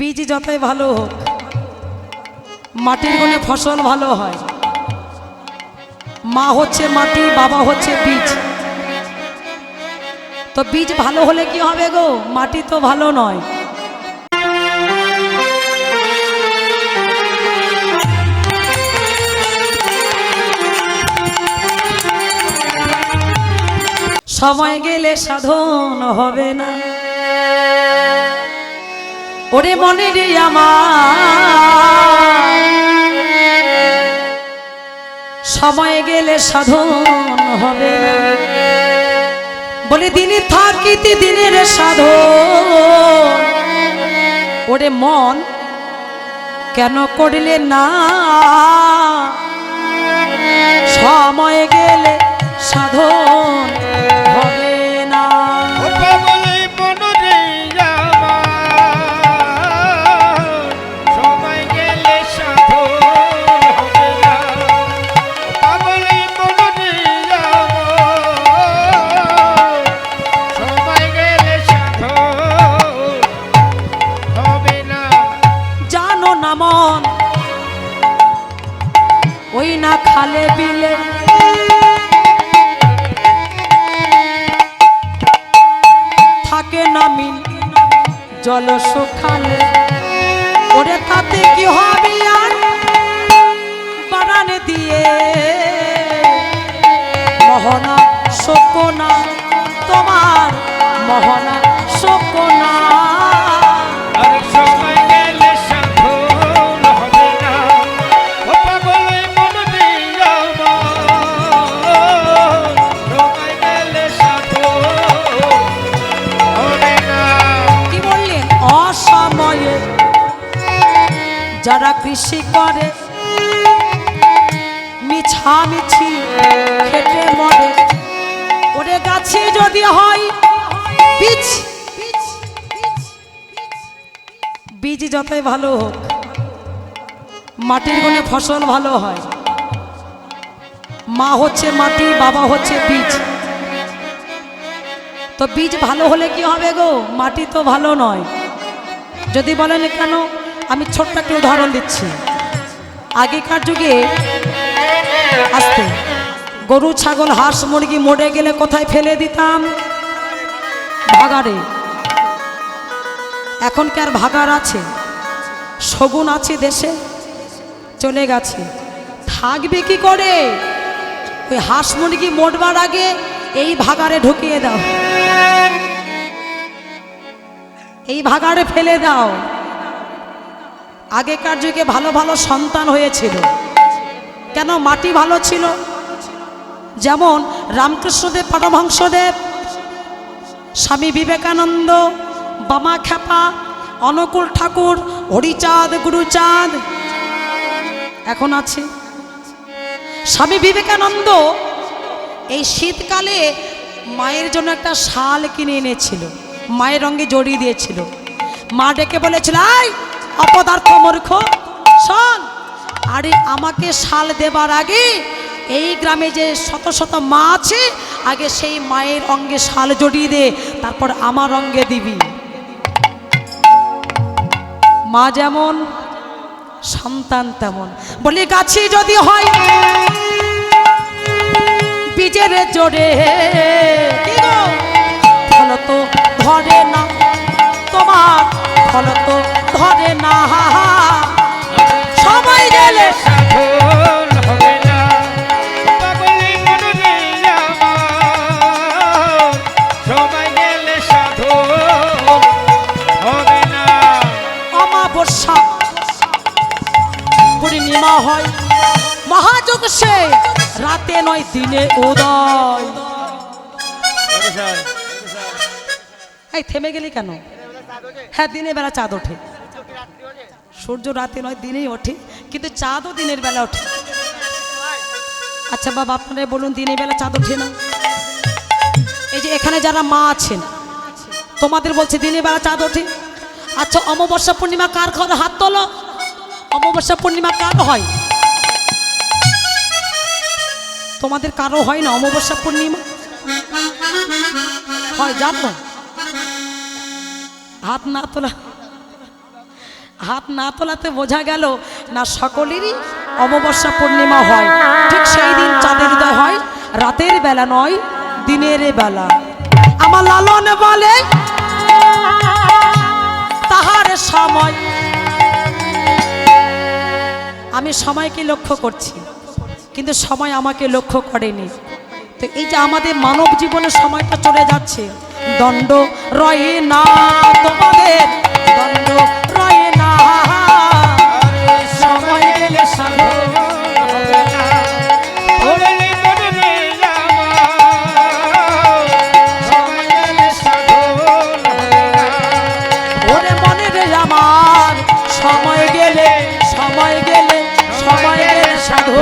বীজ যতই ভালো হোক, মাটির গুণে ফসল ভালো হয়। মা হচ্ছে মাটি, বাবা হচ্ছে বীজ। তো বীজ ভালো হলে কি হবে গো? মাটি তো ভালো নয়। সময় গেলে সাধন হবে না, ওরে মনে রে আমার, সময় গেলে সাধন হবে না। বলে দিনে থাকিতে দিনের সাধন, ওরে মন কেন করলে না? সময় গেলে সাধন হবে না। জানো না মন ওই না খালে বিলে থাকে না মিল জল শুকালে, ওরে তাতে কি হবে আর বাগানে দিয়ে মোহনা শোকনা, তোমার মোহনা শোকনা। অসময়ে যারা কৃষি করে মিছামিছি খেটে মরে, ওরে গাছে যদি হয় বীজ, বীজ যতই ভালো হোক, মাটির গুণে ফসল ভালো হয়। মা হচ্ছে মাটি, বাবা হচ্ছে বীজ। তো বীজ ভালো হলে কি হবে গো? মাটি তো ভালো নয়। যদি বলেন কেন, আমি ছোট্ট একটা উদাহরণ দিচ্ছি। আগেকার যুগে আসতে গরু ছাগল হাঁস মুরগি মরে গেলে কোথায় ফেলে দিতাম? ভাগাড়ে। এখন কি আর ভাগার আছে? শগুন আছে দেশে? চলে গেছে। থাকবে কি করে? ওই হাঁস মুরগি মরবার আগে এই ভাগাড়ে ঢুকিয়ে দাও, এই ভাগাড়ে ফেলে দাও। আগেকার যুগে ভালো ভালো সন্তান হয়েছিল, কেন? মাটি ভালো ছিল। যেমন রামকৃষ্ণদেব পরমহংসদেব, স্বামী বিবেকানন্দ, বামা খেপা, অনুকূল ঠাকুর, হরিচাঁদ, গুরুচাঁদ এখন আছে। স্বামী বিবেকানন্দ এই শীতকালে মায়ের জন্য একটা শাল কিনে এনেছিল, মায়ের রঙে জড়িয়ে দিয়েছিল। মা ডেকে বলেছিল, আই অপদার্থ মূর্খ, শোন, আরে আমাকে শাল দেবার আগে এই গ্রামে যে শত শত মা আছে, আগে সেই মায়ের অঙ্গে শাল জড়িয়ে দে, তারপর আমার অঙ্গে দিবি। মা যেমন সন্তান তেমন। বলি গাছে যদি হয় বীজের জোরে, ফল তো ধরে না, তোমার ফল তো ধরে না। সময় গেলে অমাবস্যা পূর্ণিমা হয়, মহাযোগ সে রাতে নয় দিনে উদয়। এই থেমে গেলি কেন? হ্যাঁ, দিনের বেলা চাঁদ ওঠে। সূর্য রাতে নয় দিনেই ওঠে, কিন্তু চাঁদও দিনের বেলা ওঠে। আচ্ছা বাবা, আপনারা বলুন, দিনের বেলা চাঁদ ওঠে না? এই যে এখানে যারা মা আছেন, তোমাদের বলছে দিনের বেলা চাঁদ ওঠে। আচ্ছা, অমাবস্যা পূর্ণিমা কার ঘরে? হাত তোলো। অমাবস্যা পূর্ণিমা কার হয়? তোমাদের কারো হয় না অমাবস্যা পূর্ণিমা? হয়, জানো? হাত না তোলা। হাত না তোলাতে বোঝা গেল না সকলেরই অমাবস্যা পূর্ণিমা হয়, ঠিক সেই দিন চাঁদের উদয় হয়, রাতের বেলা নয়, দিনের বেলা। আমার লালন বলে তাহার সময়, আমি সময়কে লক্ষ্য করছি কিন্তু সময় আমাকে লক্ষ্য করেনি। তো এই যে আমাদের মানব জীবনের সময়টা চলে যাচ্ছে, দণ্ড রয়ে না তোমাদের, দণ্ড রয়ে না, সময় গেলে ওরে মনে রে আমার, সময় গেলে সময় গেলে সময় গেলে সাধু।